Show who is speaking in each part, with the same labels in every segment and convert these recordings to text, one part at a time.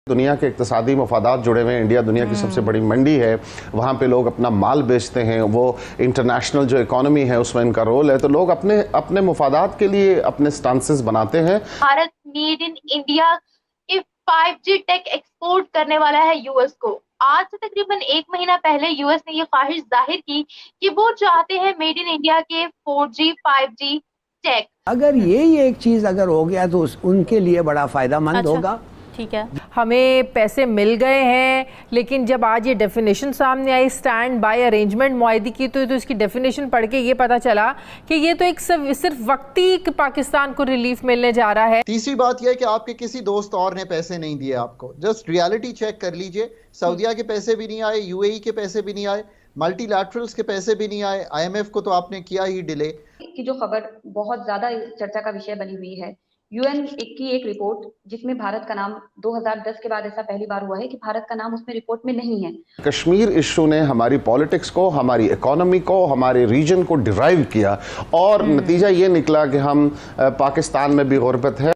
Speaker 1: दुनिया के इक्तिसादी मफादात जुड़े हुए हैं। इंडिया दुनिया की सबसे बड़ी मंडी है, वहाँ पे लोग अपना माल बेचते हैं, वो इंटरनेशनल जो इकोनॉमी है उसमें इनका रोल है। तो लोग अपने अपने मफादात के लिए अपने स्टांसेस बनाते हैं।
Speaker 2: भारत मेड इन इंडिया के 5G टेक एक्सपोर्ट करने वाला है यूएस को। आज से तकरीबन एक महीना पहले यूएस ने ये ख्वाहिश जाहिर की कि वो चाहते हैं मेड इन इंडिया के 4G 5G टेक।
Speaker 3: अगर यही एक चीज अगर हो गया तो उनके लिए बड़ा फायदामंद होगा।
Speaker 4: ठीक है, हमें पैसे मिल गए हैं, लेकिन जब आज ये डेफिनेशन सामने आई स्टैंड बाय अरेंजमेंट मुआहदे की, तो इसकी डेफिनेशन पढ़ के ये पता चला कि ये तो एक सिर्फ वक्ती पाकिस्तान को रिलीफ मिलने जा रहा है।
Speaker 5: तीसरी बात यह है कि आपके किसी दोस्त और ने पैसे नहीं दिए आपको। जस्ट रियलिटी चेक कर लीजिए, सऊदिया के पैसे भी नहीं आए, यूएई के पैसे भी नहीं आए, मल्टीलैटरल्स के पैसे भी नहीं आए, आईएमएफ को तो आपने किया ही डिले।
Speaker 6: की जो खबर बहुत ज्यादा चर्चा का विषय बनी हुई है, यूएन की एक रिपोर्ट जिसमें भारत का नाम 2010 के बाद ऐसा पहली बार हुआ है कि भारत का नाम उसमें रिपोर्ट में नहीं है।
Speaker 1: कश्मीर इशू ने हमारी पॉलिटिक्स को, हमारी इकोनॉमी को, हमारे रीजन को डिराइव किया और नतीजा ये निकला कि हम पाकिस्तान में भी गुर्बत है।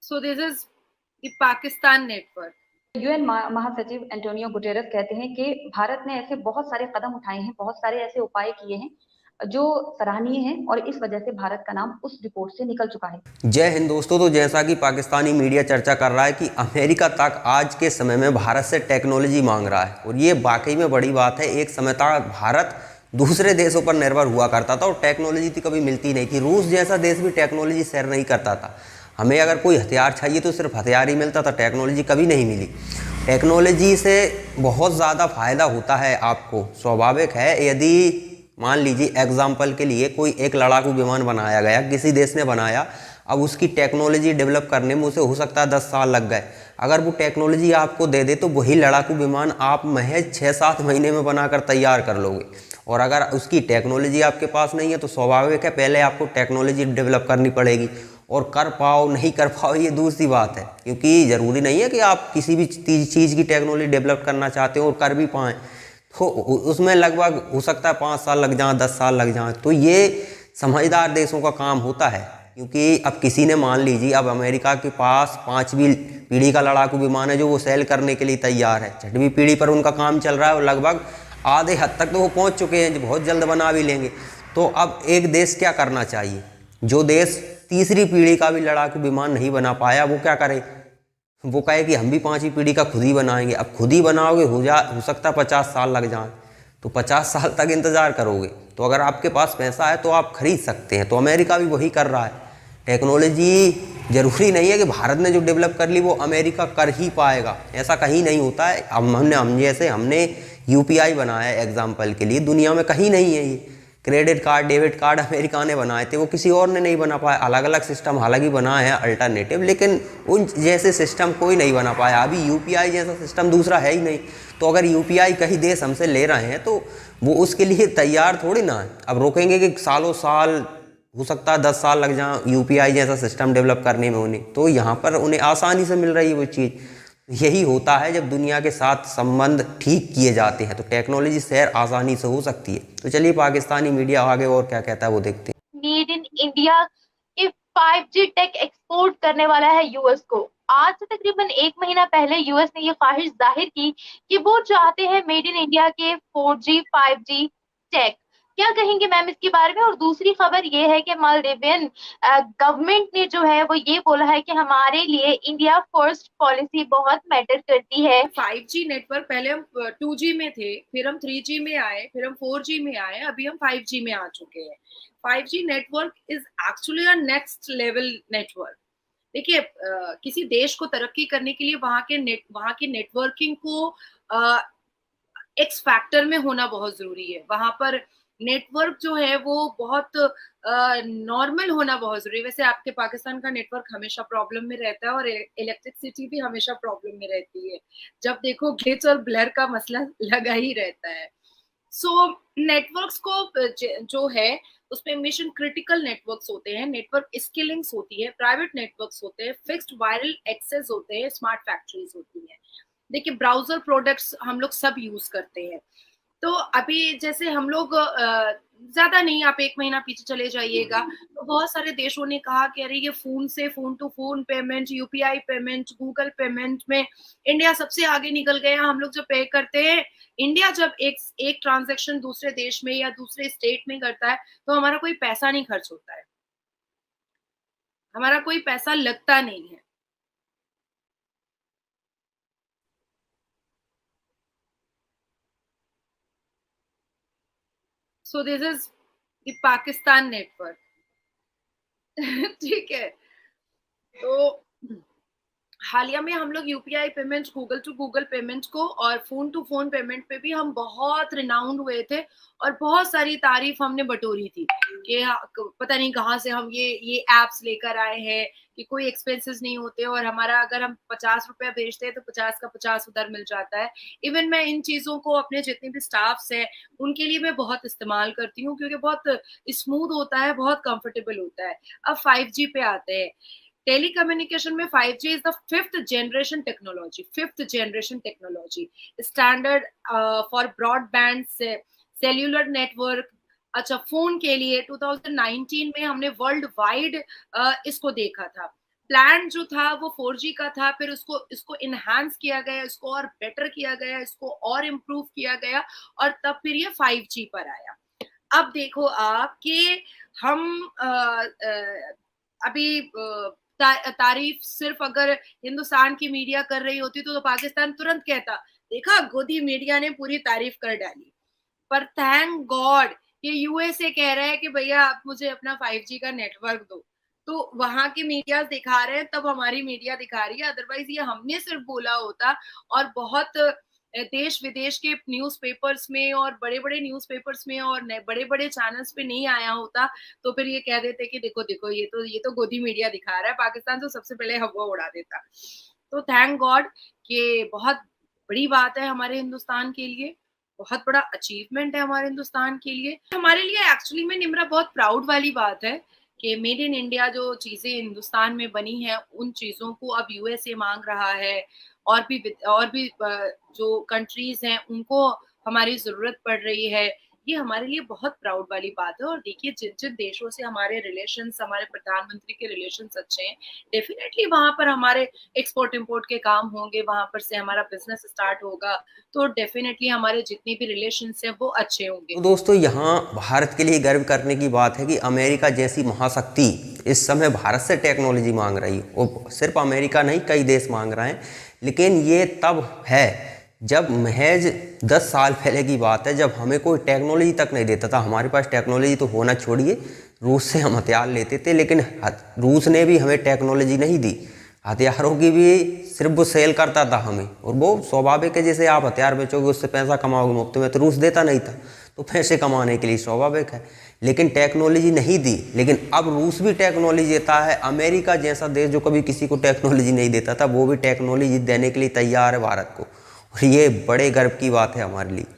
Speaker 7: So this is the Pakistan network.
Speaker 6: UN महासचिव एंटोनियो गुटेरेस कहते हैं कि भारत ने ऐसे बहुत सारे कदम उठाए हैं, बहुत सारे ऐसे उपाय किए हैं जो सराहनीय हैं और इस वजह से भारत का नाम उस रिपोर्ट से निकल चुका है।
Speaker 8: जय हिंद दोस्तों। तो जैसा कि पाकिस्तानी मीडिया चर्चा कर रहा है कि अमेरिका तक आज के समय में भारत से टेक्नोलॉजी मांग रहा है, और ये वाकई में बड़ी बात है। एक समय तक भारत दूसरे देशों पर निर्भर हुआ करता था और टेक्नोलॉजी तो कभी मिलती नहीं थी। रूस जैसा देश भी टेक्नोलॉजी शेयर नहीं करता था। हमें अगर कोई हथियार चाहिए तो सिर्फ हथियार ही मिलता था, टेक्नोलॉजी कभी नहीं मिली। टेक्नोलॉजी से बहुत ज़्यादा फ़ायदा होता है आपको, स्वाभाविक है। यदि मान लीजिए एग्जाम्पल के लिए कोई एक लड़ाकू विमान बनाया गया, किसी देश ने बनाया, अब उसकी टेक्नोलॉजी डेवलप करने में उसे हो सकता है 10 साल लग गए। अगर वो टेक्नोलॉजी आपको दे दे तो वही लड़ाकू विमान आप महज 6-7 महीने में बनाकर तैयार कर लोगे। और अगर उसकी टेक्नोलॉजी आपके पास नहीं है तो स्वाभाविक है पहले आपको टेक्नोलॉजी डेवलप करनी पड़ेगी, और कर पाओ नहीं कर पाओ ये दूसरी बात है, क्योंकि ज़रूरी नहीं है कि आप किसी भी चीज़ की टेक्नोलॉजी डेवलप करना चाहते हो और कर भी पाएँ। तो उसमें लगभग हो सकता है 5 साल लग जाएं, 10 साल लग जाएं। तो ये समझदार देशों का काम होता है, क्योंकि अब किसी ने मान लीजिए अब अमेरिका के पास 5वीं पीढ़ी का लड़ाकू विमान है जो वो सेल करने के लिए तैयार है। 6वीं पीढ़ी पर उनका काम चल रहा है और लगभग आधे हद तक तो वो पहुँच चुके हैं, जो बहुत जल्द बना भी लेंगे। तो अब एक देश क्या करना चाहिए? जो देश तीसरी पीढ़ी का भी लड़ाकू विमान नहीं बना पाया वो क्या करे? वो कहे कि हम भी 5वीं पीढ़ी का खुद ही बनाएंगे। अब खुद ही बनाओगे हो सकता है 50 साल लग जाए, तो 50 साल तक इंतज़ार करोगे। तो अगर आपके पास पैसा है तो आप खरीद सकते हैं। तो अमेरिका भी वही कर रहा है। टेक्नोलॉजी ज़रूरी नहीं है कि भारत ने जो डेवलप कर ली वो अमेरिका कर ही पाएगा, ऐसा कहीं नहीं होता है। अब हमने UPI बनाया है एग्जाम्पल के लिए, दुनिया में कहीं नहीं है ये। Credit card, debit card America ने बनाए थे, वो किसी और ने नहीं बना पाया। अलग अलग सिस्टम हालांकि बनाए हैं अल्टरनेटिव, लेकिन उन जैसे सिस्टम कोई नहीं बना पाया। अभी UPI जैसा सिस्टम दूसरा है ही नहीं। तो अगर UPI कहीं देश हमसे ले रहे हैं तो वो उसके लिए तैयार थोड़ी ना है। अब रोकेंगे कि सालों साल, हो सकता है 10 साल लग जाए UPI जैसा सिस्टम डेवलप करने में उन्हें। तो यहाँ पर उन्हें आसानी से मिल रही है वो चीज़। यही होता है जब दुनिया के साथ संबंध ठीक किए जाते हैं तो टेक्नोलॉजी शेयर आसानी से हो सकती है। तो चलिए पाकिस्तानी मीडिया आगे और क्या कहता है वो देखते हैं।
Speaker 2: मेड इन इंडिया के 5G टेक एक्सपोर्ट करने वाला है यूएस को। आज से तकरीबन एक महीना पहले यूएस ने ये ख्वाहिश जाहिर की कि वो चाहते हैं मेड इन इंडिया के 4G 5G टेक। क्या कहेंगे मैम इसके बारे में? और दूसरी खबर ये है कि मालदीवियन गवर्नमेंट ने जो है वो ये बोला है कि हमारे लिए इंडिया फर्स्ट पॉलिसी बहुत मैटर करती है।
Speaker 7: 5G नेटवर्क, पहले हम 2G में थे, फिर हम 3G में आए, फिर हम 4G में आए, अभी हम 5G में आ चुके हैं। 5G network is actually a next level network. देखिए, किसी देश को तरक्की करने के लिए वहां की नेटवर्किंग को एक्स फैक्टर में होना बहुत जरूरी है। वहां पर नेटवर्क जो है वो बहुत नॉर्मल होना बहुत जरूरी है। वैसे आपके पाकिस्तान का नेटवर्क हमेशा प्रॉब्लम में रहता है और इलेक्ट्रिसिटी भी हमेशा प्रॉब्लम में रहती है। जब देखो ग्लिच और ब्लर का मसला लगा ही रहता है। सो नेटवर्क्स को जो है उसमें मिशन क्रिटिकल नेटवर्क्स होते हैं, नेटवर्क स्किलिंग्स होती है, प्राइवेट नेटवर्क्स होते हैं, फिक्स्ड वायरल एक्सेस होते हैं, स्मार्ट फैक्ट्रीज होती हैं। देखिए, ब्राउजर प्रोडक्ट्स हम लोग सब यूज करते हैं। तो अभी जैसे हम लोग ज्यादा नहीं, आप 1 महीना पीछे चले जाइएगा तो बहुत सारे देशों ने कहा कि अरे ये फोन से phone to phone payment, UPI payment, Google payment में इंडिया सबसे आगे निकल गया। हम लोग जब पे करते हैं, इंडिया जब एक ट्रांजैक्शन दूसरे देश में या दूसरे स्टेट में करता है तो हमारा कोई पैसा नहीं खर्च होता है, हमारा कोई पैसा लगता नहीं है। So this is the Pakistan network. ठीक है, तो हालिया में हम लोग UPI payment, Google to Google payment को और फोन टू फोन पेमेंट पे भी हम बहुत रिनाउंड हुए थे और बहुत सारी तारीफ हमने बटोरी थी कि पता नहीं कहाँ से हम ये एप्स लेकर आए हैं कि कोई एक्सपेंसेस नहीं होते और हमारा अगर हम 50 रुपया भेजते हैं तो 50 का 50 उधर मिल जाता है। इवन मैं इन चीजों को अपने जितने भी स्टाफ्स हैं उनके लिए मैं बहुत इस्तेमाल करती हूँ क्योंकि बहुत स्मूथ होता है, बहुत कंफर्टेबल होता है। अब 5G पे आते हैं। टेलीकम्युनिकेशन में 5G is the fifth generation technology, standard for broadband cellular network. अच्छा, फोन के लिए 2019 में हमने वर्ल्ड वाइड इसको देखा था। प्लान जो था वो 4G का था, फिर इसको इनहांस किया गया, इसको और बेटर किया गया, इसको और इम्प्रूव किया गया और तब फिर ये 5G पर आया। अब देखो आप कि हम अभी तारीफ सिर्फ अगर हिंदुस्तान की मीडिया कर रही होती तो पाकिस्तान तुरंत कहता देखा गोदी मीडिया ने पूरी तारीफ कर डाली। पर थैंक गॉड ये यूएसए कह रहा है कि भैया आप मुझे अपना 5G का नेटवर्क दो, तो वहां के मीडिया दिखा रहे हैं तब हमारी मीडिया दिखा रही है। अदरवाइज ये हमने सिर्फ बोला होता और बहुत देश विदेश के न्यूज़पेपर्स में और बड़े बड़े न्यूज़पेपर्स में और बड़े बड़े चैनल्स पे नहीं आया होता तो फिर ये कह देते कि देखो देखो ये तो गोदी मीडिया दिखा रहा है, पाकिस्तान तो सबसे पहले हवा उड़ा देता। तो थैंक गॉड कि बहुत बड़ी बात है हमारे हिंदुस्तान के लिए, बहुत बड़ा अचीवमेंट है हमारे हिंदुस्तान के लिए। हमारे लिए एक्चुअली में निम्रा बहुत प्राउड वाली बात है कि मेड इन इंडिया जो चीजें हिंदुस्तान में बनी है उन चीजों को अब यूएसए मांग रहा है और भी जो कंट्रीज हैं उनको हमारी जरूरत पड़ रही है। ये हमारे लिए बहुत प्राउड वाली बात है। और देखिए जिन जिन देशों से हमारे रिलेशंस, हमारे प्रधानमंत्री के रिलेशंस अच्छे हैं, डेफिनेटली वहां पर हमारे एक्सपोर्ट इंपोर्ट के काम होंगे, वहां पर से हमारा बिजनेस स्टार्ट होगा, तो डेफिनेटली हमारे जितने भी रिलेशंस हैं वो अच्छे होंगे।
Speaker 8: तो दोस्तों यहाँ भारत के लिए गर्व करने की बात है कि अमेरिका जैसी महाशक्ति इस समय भारत से टेक्नोलॉजी मांग रही है। और सिर्फ अमेरिका नहीं, कई देश मांग रहे हैं। लेकिन ये तब है जब महज 10 साल पहले की बात है, जब हमें कोई टेक्नोलॉजी तक नहीं देता था। हमारे पास टेक्नोलॉजी तो होना छोड़िए, रूस से हम हथियार लेते थे, लेकिन रूस ने भी हमें टेक्नोलॉजी नहीं दी। हथियारों की भी सिर्फ वो सेल करता था हमें, और वो स्वाभाविक है, जैसे आप हथियार बेचोगे उससे पैसा कमाओगे मुफ्त में, तो रूस देता नहीं था, तो पैसे कमाने के लिए स्वाभाविक है। लेकिन टेक्नोलॉजी नहीं दी। लेकिन अब रूस भी टेक्नोलॉजी देता है। अमेरिका जैसा देश जो कभी किसी को टेक्नोलॉजी नहीं देता था, वो भी टेक्नोलॉजी देने के लिए तैयार है भारत को, और ये बड़े गर्व की बात है हमारे लिए।